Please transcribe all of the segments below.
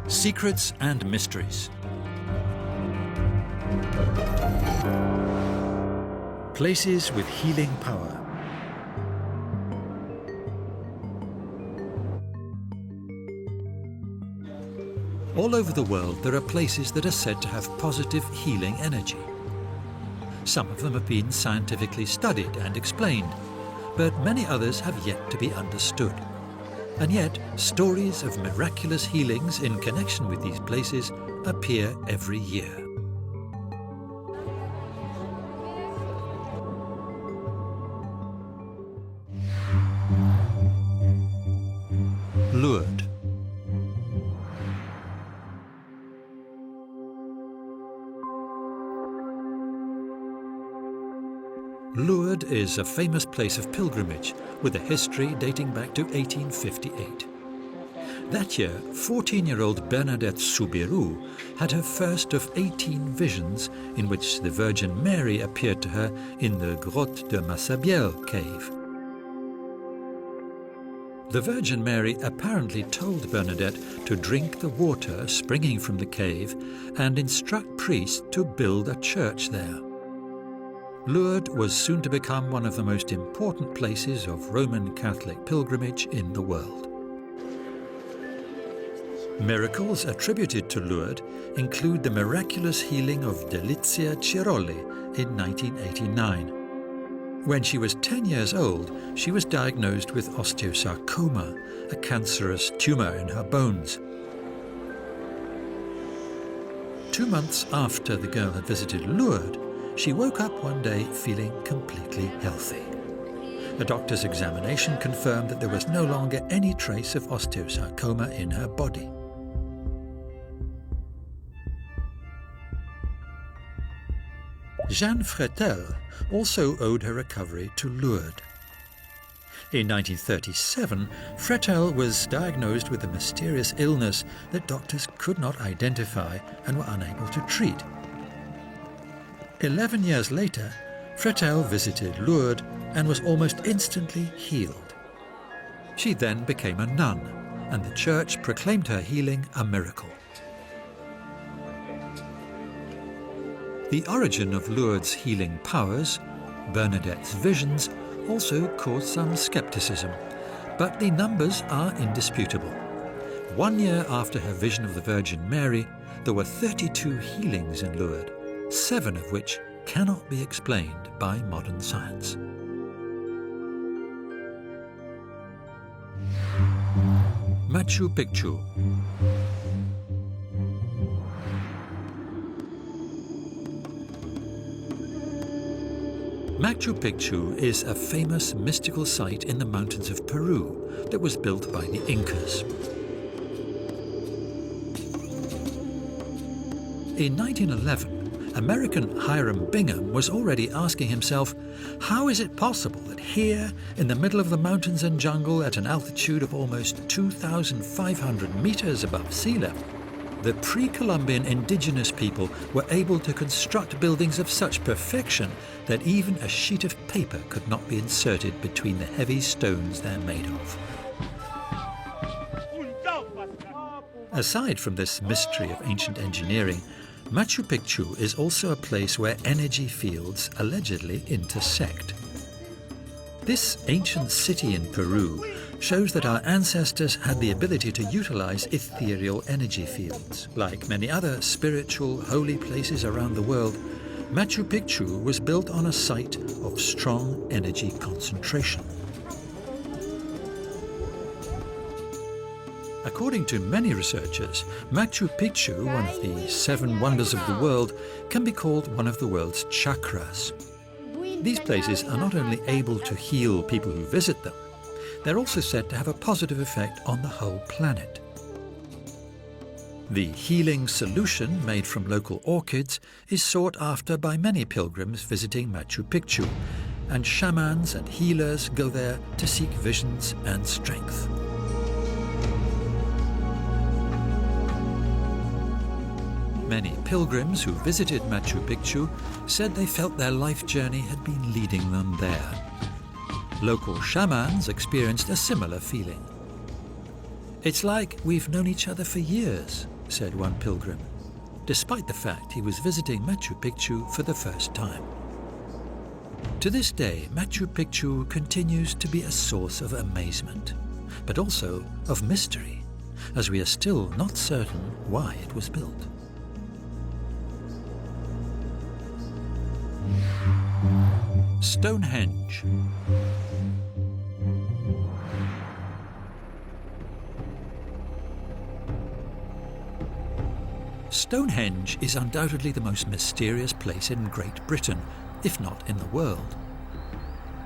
Secrets and mysteries. Places with healing power. All over the world there are places that are said to have positive healing energy. Some of them have been scientifically studied and explained, but many others have yet to be understood. And yet, stories of miraculous healings in connection with these places appear every year. Lourdes. Lourdes is a famous place of pilgrimage with a history dating back to 1858. That year, 14-year-old Bernadette Soubirous had her first of 18 visions in which the Virgin Mary appeared to her in the Grotte de Massabielle cave. The Virgin Mary apparently told Bernadette to drink the water springing from the cave and instruct priests to build a church there. Lourdes was soon to become one of the most important places of Roman Catholic pilgrimage in the world. Miracles attributed to Lourdes include the miraculous healing of Delizia Ciroli in 1989. When she was 10 years old, she was diagnosed with osteosarcoma, a cancerous tumor in her bones. 2 months after the girl had visited Lourdes, she woke up one day feeling completely healthy. A doctor's examination confirmed that there was no longer any trace of osteosarcoma in her body. Jeanne Fretel also owed her recovery to Lourdes. In 1937, Fretel was diagnosed with a mysterious illness that doctors could not identify and were unable to treat. 11 years later, Fretel visited Lourdes and was almost instantly healed. She then became a nun, and the church proclaimed her healing a miracle. The origin of Lourdes' healing powers, Bernadette's visions, also caused some skepticism, but the numbers are indisputable. 1 year after her vision of the Virgin Mary, there were 32 healings in Lourdes, 7 of which cannot be explained by modern science. Machu Picchu. Machu Picchu is a famous mystical site in the mountains of Peru that was built by the Incas. In 1911, American Hiram Bingham was already asking himself, how is it possible that here, in the middle of the mountains and jungle at an altitude of almost 2,500 meters above sea level, the pre-Columbian indigenous people were able to construct buildings of such perfection that even a sheet of paper could not be inserted between the heavy stones they're made of. Aside from this mystery of ancient engineering, Machu Picchu is also a place where energy fields allegedly intersect. This ancient city in Peru shows that our ancestors had the ability to utilize ethereal energy fields. Like many other spiritual, holy places around the world, Machu Picchu was built on a site of strong energy concentration. According to many researchers, Machu Picchu, one of the 7 wonders of the world, can be called one of the world's chakras. These places are not only able to heal people who visit them, they're also said to have a positive effect on the whole planet. The healing solution made from local orchids is sought after by many pilgrims visiting Machu Picchu, and shamans and healers go there to seek visions and strength. Many pilgrims who visited Machu Picchu said they felt their life journey had been leading them there. Local shamans experienced a similar feeling. It's like we've known each other for years, said one pilgrim, despite the fact he was visiting Machu Picchu for the first time. To this day, Machu Picchu continues to be a source of amazement, but also of mystery, as we are still not certain why it was built. Stonehenge. Stonehenge is undoubtedly the most mysterious place in Great Britain, if not in the world.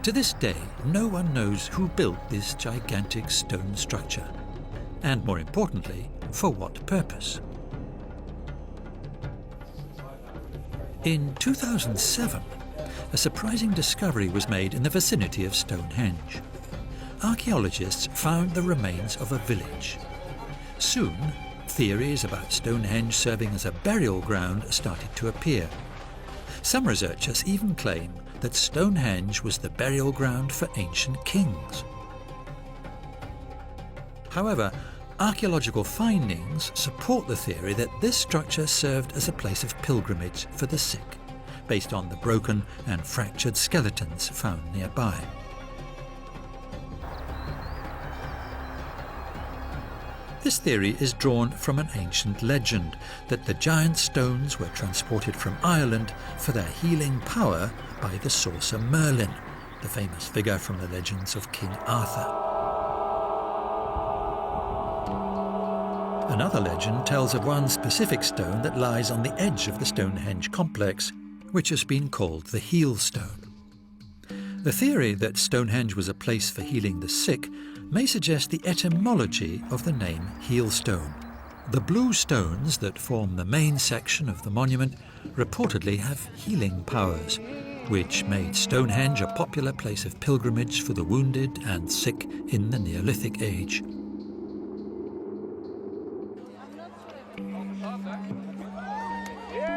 To this day, no one knows who built this gigantic stone structure, and more importantly, for what purpose. In 2007, a surprising discovery was made in the vicinity of Stonehenge. Archaeologists found the remains of a village. Soon, theories about Stonehenge serving as a burial ground started to appear. Some researchers even claim that Stonehenge was the burial ground for ancient kings. However, archaeological findings support the theory that this structure served as a place of pilgrimage for the sick, based on the broken and fractured skeletons found nearby. This theory is drawn from an ancient legend that the giant stones were transported from Ireland for their healing power by the sorcerer Merlin, the famous figure from the legends of King Arthur. Another legend tells of one specific stone that lies on the edge of the Stonehenge complex, which has been called the heel stone. The theory that Stonehenge was a place for healing the sick may suggest the etymology of the name heel stone. The blue stones that form the main section of the monument reportedly have healing powers, which made Stonehenge a popular place of pilgrimage for the wounded and sick in the Neolithic age.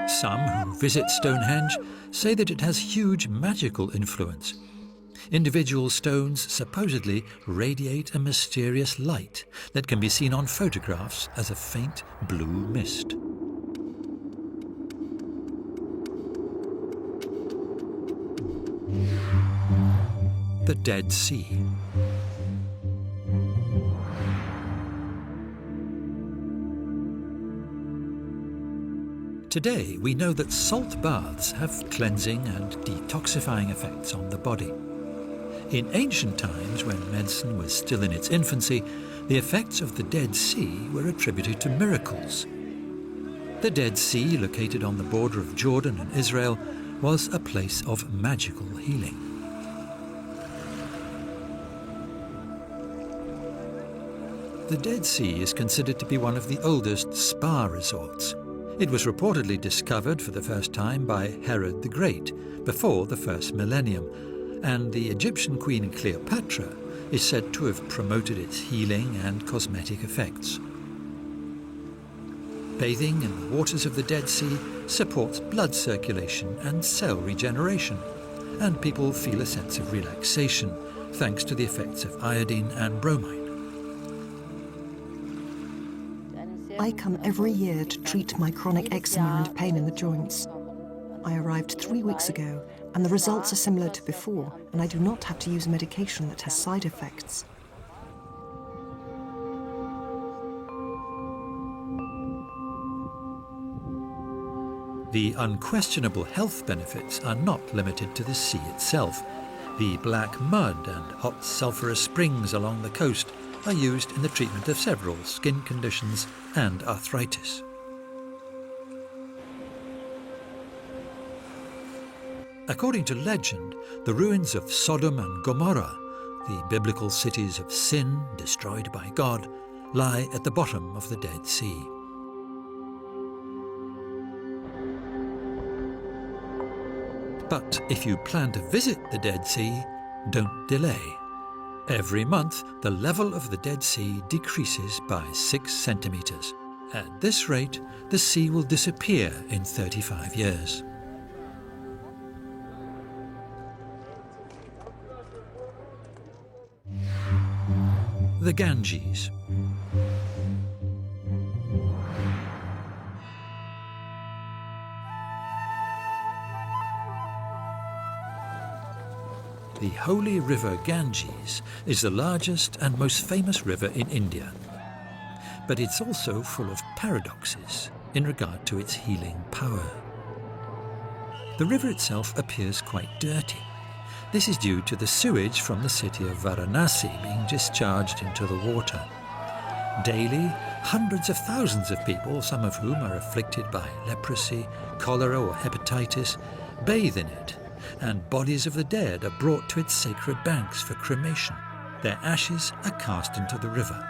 Some who visit Stonehenge say that it has huge magical influence. Individual stones supposedly radiate a mysterious light that can be seen on photographs as a faint blue mist. The Dead Sea. Today, we know that salt baths have cleansing and detoxifying effects on the body. In ancient times, when medicine was still in its infancy, the effects of the Dead Sea were attributed to miracles. The Dead Sea, located on the border of Jordan and Israel, was a place of magical healing. The Dead Sea is considered to be one of the oldest spa resorts. It was reportedly discovered for the first time by Herod the Great, before the first millennium, and the Egyptian queen Cleopatra is said to have promoted its healing and cosmetic effects. Bathing in the waters of the Dead Sea supports blood circulation and cell regeneration, and people feel a sense of relaxation thanks to the effects of iodine and bromine. I come every year to treat my chronic eczema and pain in the joints. I arrived 3 weeks ago, and the results are similar to before, and I do not have to use medication that has side effects. The unquestionable health benefits are not limited to the sea itself. The black mud and hot sulphurous springs along the coast are used in the treatment of several skin conditions and arthritis. According to legend, the ruins of Sodom and Gomorrah, the biblical cities of sin destroyed by God, lie at the bottom of the Dead Sea. But if you plan to visit the Dead Sea, don't delay. Every month, the level of the Dead Sea decreases by 6 centimeters. At this rate, the sea will disappear in 35 years. The Ganges. holy river Ganges is the largest and most famous river in India. But it's also full of paradoxes in regard to its healing power. The river itself appears quite dirty. This is due to the sewage from the city of Varanasi being discharged into the water. Daily, hundreds of thousands of people, some of whom are afflicted by leprosy, cholera or hepatitis, bathe in it, and bodies of the dead are brought to its sacred banks for cremation. Their ashes are cast into the river.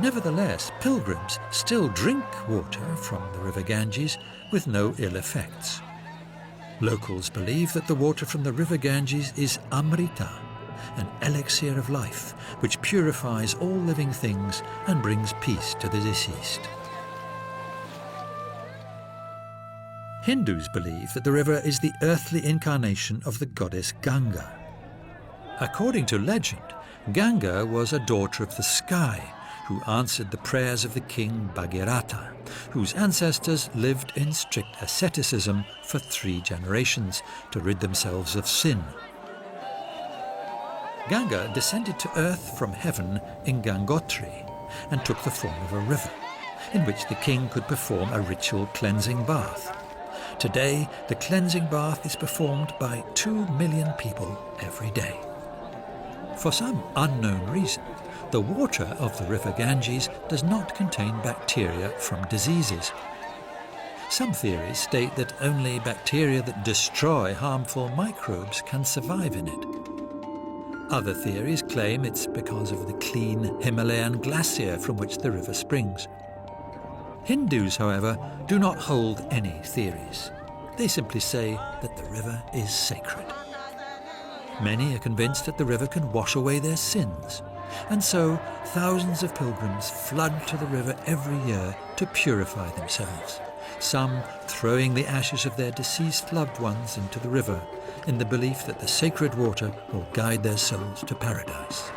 Nevertheless, pilgrims still drink water from the river Ganges with no ill effects. Locals believe that the water from the river Ganges is Amrita, an elixir of life which purifies all living things and brings peace to the deceased. Hindus believe that the river is the earthly incarnation of the goddess Ganga. According to legend, Ganga was a daughter of the sky who answered the prayers of the king Bhagirath, whose ancestors lived in strict asceticism for 3 generations to rid themselves of sin. Ganga descended to earth from heaven in Gangotri and took the form of a river, in which the king could perform a ritual cleansing bath. Today, the cleansing bath is performed by 2 million people every day. For some unknown reason, the water of the river Ganges does not contain bacteria from diseases. Some theories state that only bacteria that destroy harmful microbes can survive in it. Other theories claim it's because of the clean Himalayan glacier from which the river springs. Hindus, however, do not hold any theories. They simply say that the river is sacred. Many are convinced that the river can wash away their sins, and so thousands of pilgrims flood to the river every year to purify themselves, some throwing the ashes of their deceased loved ones into the river in the belief that the sacred water will guide their souls to paradise.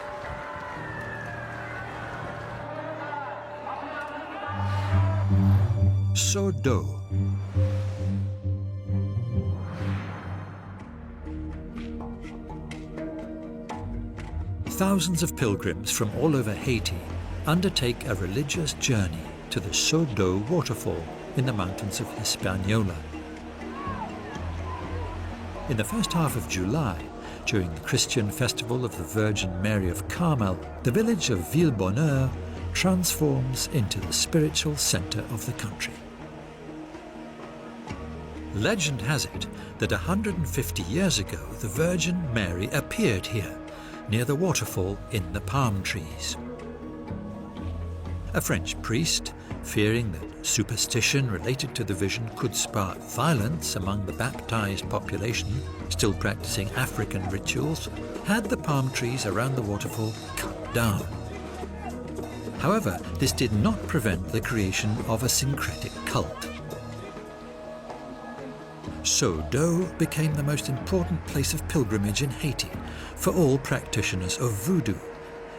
Sodo. Thousands of pilgrims from all over Haiti undertake a religious journey to the Sodo waterfall in the mountains of Hispaniola. In the first half of July, during the Christian festival of the Virgin Mary of Carmel, the village of Villebonheur transforms into the spiritual center of the country. Legend has it that 150 years ago the Virgin Mary appeared here, near the waterfall in the palm trees. A French priest, fearing that superstition related to the vision could spark violence among the baptized population still practicing African rituals, had the palm trees around the waterfall cut down. However, this did not prevent the creation of a syncretic cult. Sodo became the most important place of pilgrimage in Haiti for all practitioners of voodoo,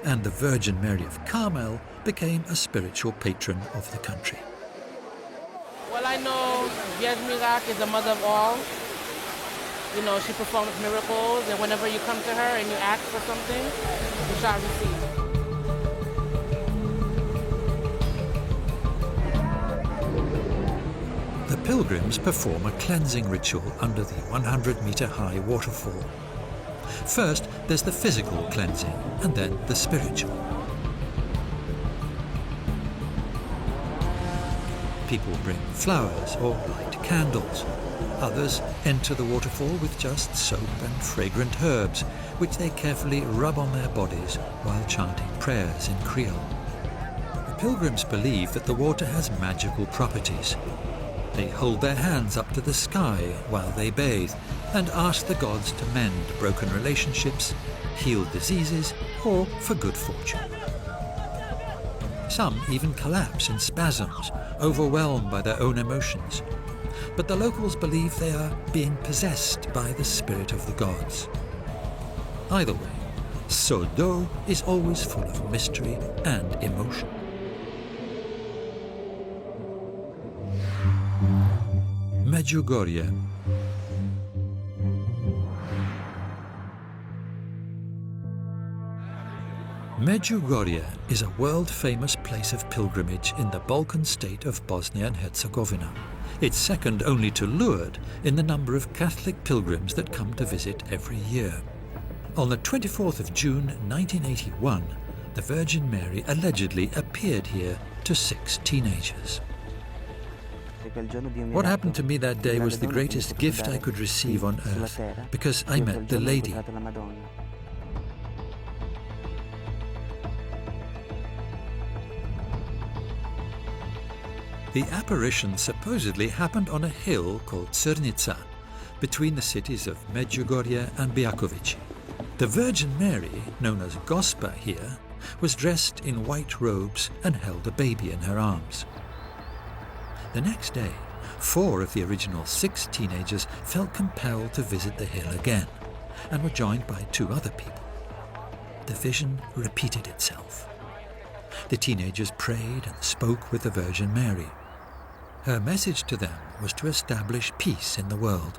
and the Virgin Mary of Carmel became a spiritual patron of the country. Well, I know Vierge Miracle is the mother of all. You know, she performs miracles, and whenever you come to her and you ask for something, you shall receive. The pilgrims perform a cleansing ritual under the 100-meter-high waterfall. First, there's the physical cleansing, and then the spiritual. People bring flowers or light candles. Others enter the waterfall with just soap and fragrant herbs, which they carefully rub on their bodies while chanting prayers in Creole. The pilgrims believe that the water has magical properties. They hold their hands up to the sky while they bathe and ask the gods to mend broken relationships, heal diseases, or for good fortune. Some even collapse in spasms, overwhelmed by their own emotions. But the locals believe they are being possessed by the spirit of the gods. Either way, Sodo is always full of mystery and emotion. Medjugorje. Medjugorje is a world-famous place of pilgrimage in the Balkan state of Bosnia and Herzegovina. It's second only to Lourdes in the number of Catholic pilgrims that come to visit every year. On the 24th of June 1981, the Virgin Mary allegedly appeared here to 6 teenagers. What happened to me that day was the greatest gift I could receive on earth, because I met the Lady. The apparition supposedly happened on a hill called Crnica, between the cities of Medjugorje and Biakovići. The Virgin Mary, known as Gospa here, was dressed in white robes and held a baby in her arms. The next day, 4 of the original 6 teenagers felt compelled to visit the hill again, and were joined by 2 other people. The vision repeated itself. The teenagers prayed and spoke with the Virgin Mary. Her message to them was to establish peace in the world.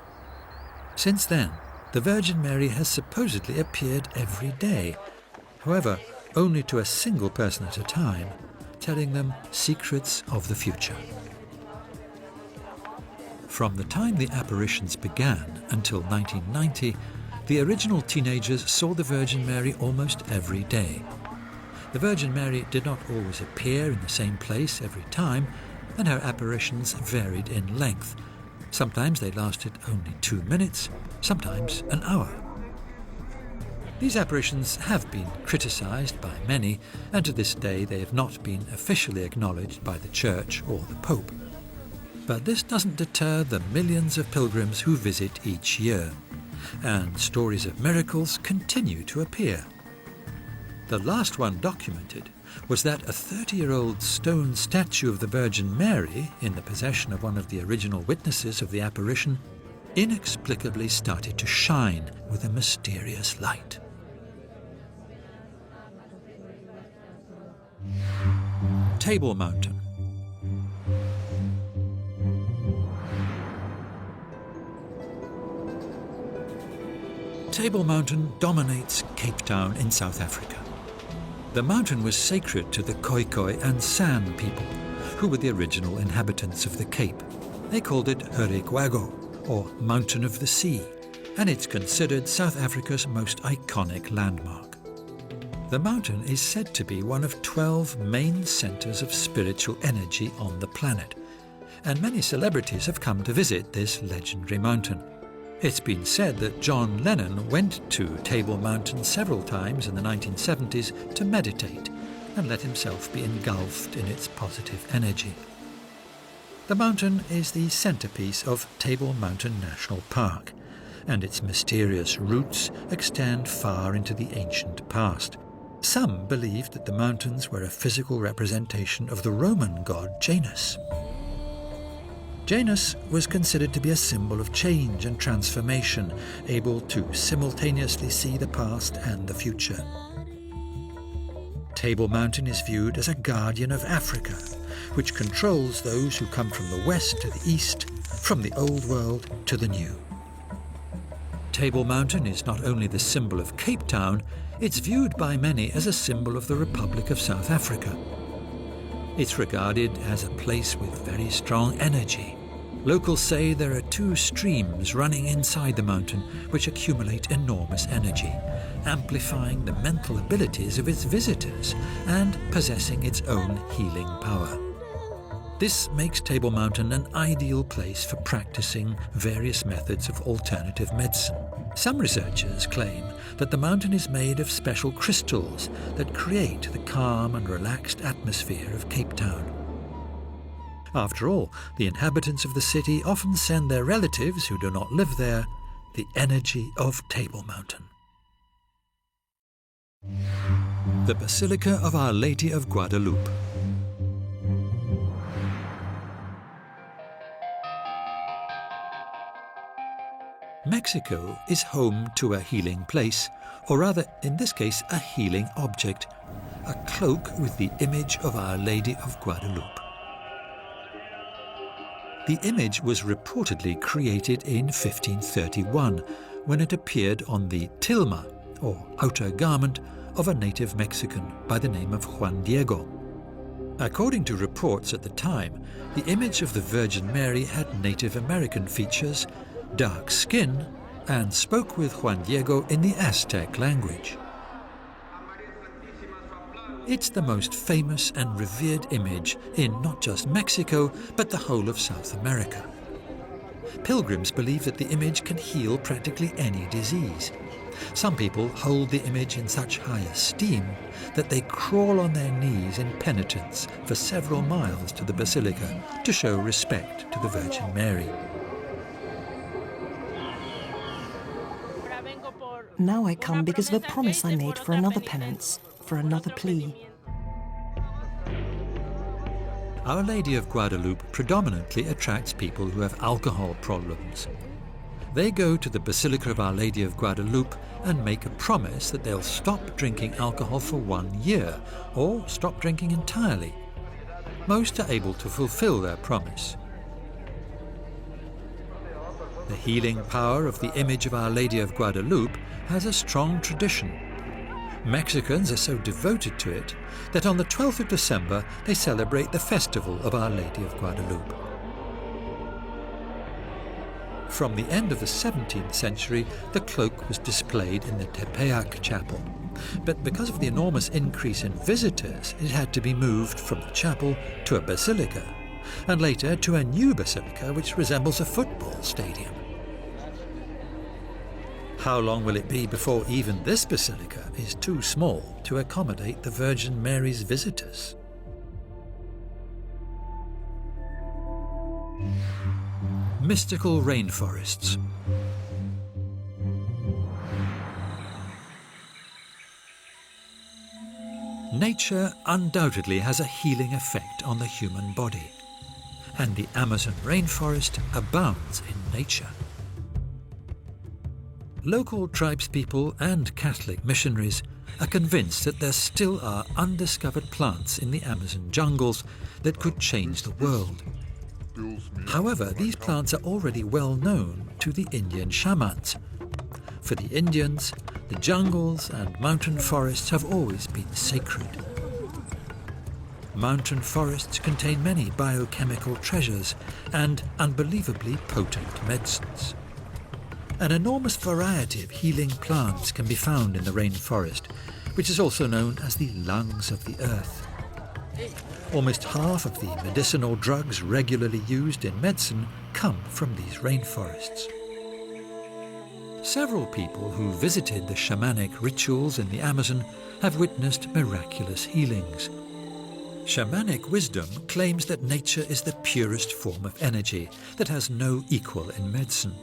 Since then, the Virgin Mary has supposedly appeared every day, however, only to a single person at a time, telling them secrets of the future. From the time the apparitions began until 1990, the original teenagers saw the Virgin Mary almost every day. The Virgin Mary did not always appear in the same place every time, and her apparitions varied in length. Sometimes they lasted only 2 minutes, sometimes an hour. These apparitions have been criticized by many, and to this day they have not been officially acknowledged by the Church or the Pope. But this doesn't deter the millions of pilgrims who visit each year, and stories of miracles continue to appear. The last one documented was that a 30-year-old stone statue of the Virgin Mary, in the possession of one of the original witnesses of the apparition, inexplicably started to shine with a mysterious light. Table Mountain. Table Mountain dominates Cape Town in South Africa. The mountain was sacred to the Khoikhoi and San people, who were the original inhabitants of the Cape. They called it Hurikwago, or Mountain of the Sea, and it's considered South Africa's most iconic landmark. The mountain is said to be one of 12 main centers of spiritual energy on the planet, and many celebrities have come to visit this legendary mountain. It's been said that John Lennon went to Table Mountain several times in the 1970s to meditate and let himself be engulfed in its positive energy. The mountain is the centerpiece of Table Mountain National Park, and its mysterious roots extend far into the ancient past. Some believed that the mountains were a physical representation of the Roman god Janus. Janus was considered to be a symbol of change and transformation, able to simultaneously see the past and the future. Table Mountain is viewed as a guardian of Africa, which controls those who come from the west to the east, from the old world to the new. Table Mountain is not only the symbol of Cape Town, it's viewed by many as a symbol of the Republic of South Africa. It's regarded as a place with very strong energy. Locals say there are 2 streams running inside the mountain which accumulate enormous energy, amplifying the mental abilities of its visitors and possessing its own healing power. This makes Table Mountain an ideal place for practicing various methods of alternative medicine. Some researchers claim that the mountain is made of special crystals that create the calm and relaxed atmosphere of Cape Town. After all, the inhabitants of the city often send their relatives who do not live there the energy of Table Mountain. The Basilica of Our Lady of Guadalupe. Mexico is home to a healing place, or rather, in this case, a healing object, a cloak with the image of Our Lady of Guadalupe. The image was reportedly created in 1531, when it appeared on the tilma, or outer garment, of a native Mexican by the name of Juan Diego. According to reports at the time, the image of the Virgin Mary had Native American features, dark skin, and spoke with Juan Diego in the Aztec language. It's the most famous and revered image in not just Mexico, but the whole of South America. Pilgrims believe that the image can heal practically any disease. Some people hold the image in such high esteem that they crawl on their knees in penitence for several miles to the basilica to show respect to the Virgin Mary. Now I come because of a promise I made for another penance, for another plea. Our Lady of Guadalupe predominantly attracts people who have alcohol problems. They go to the Basilica of Our Lady of Guadalupe and make a promise that they'll stop drinking alcohol for 1 year, or stop drinking entirely. Most are able to fulfill their promise. The healing power of the image of Our Lady of Guadalupe has a strong tradition. Mexicans are so devoted to it that on the 12th of December they celebrate the festival of Our Lady of Guadalupe. From the end of the 17th century, the cloak was displayed in the Tepeyac chapel. But because of the enormous increase in visitors, it had to be moved from the chapel to a basilica, and later to a new basilica which resembles a football stadium. How long will it be before even this basilica is too small to accommodate the Virgin Mary's visitors? Mystical rainforests. Nature undoubtedly has a healing effect on the human body, and the Amazon rainforest abounds in nature. Local tribespeople and Catholic missionaries are convinced that there still are undiscovered plants in the Amazon jungles that could change the world. However, these plants are already well known to the Indian shamans. For the Indians, the jungles and mountain forests have always been sacred. Mountain forests contain many biochemical treasures and unbelievably potent medicines. An enormous variety of healing plants can be found in the rainforest, which is also known as the lungs of the earth. Almost half of the medicinal drugs regularly used in medicine come from these rainforests. Several people who visited the shamanic rituals in the Amazon have witnessed miraculous healings. Shamanic wisdom claims that nature is the purest form of energy that has no equal in medicine.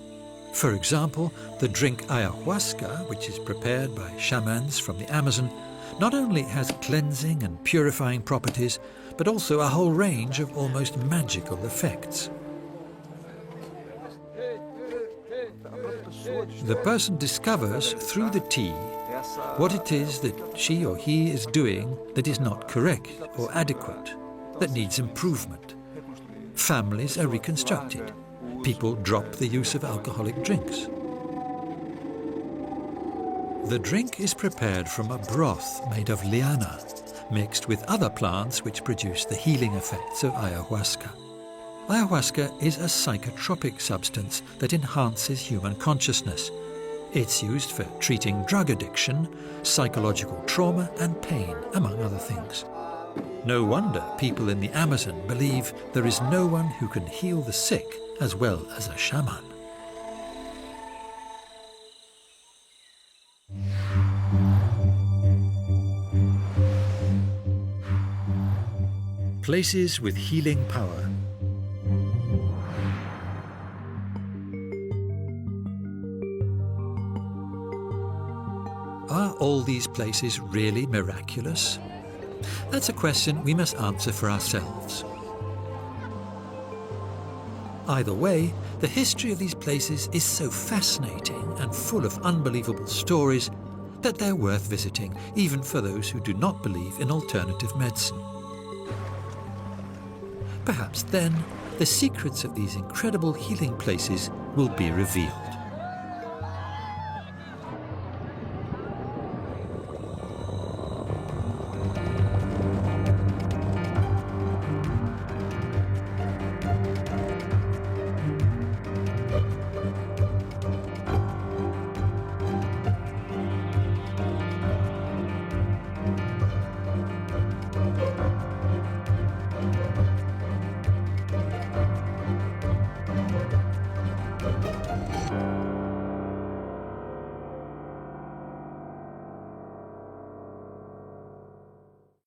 For example, the drink ayahuasca, which is prepared by shamans from the Amazon, not only has cleansing and purifying properties, but also a whole range of almost magical effects. The person discovers through the tea what it is that she or he is doing that is not correct or adequate, that needs improvement. Families are reconstructed. People drop the use of alcoholic drinks. The drink is prepared from a broth made of liana, mixed with other plants which produce the healing effects of ayahuasca. Ayahuasca is a psychotropic substance that enhances human consciousness. It's used for treating drug addiction, psychological trauma and pain, among other things. No wonder people in the Amazon believe there is no one who can heal the sick as well as a shaman. Places with healing power. Are all these places really miraculous? That's a question we must answer for ourselves. Either way, the history of these places is so fascinating and full of unbelievable stories that they're worth visiting, even for those who do not believe in alternative medicine. Perhaps then, the secrets of these incredible healing places will be revealed.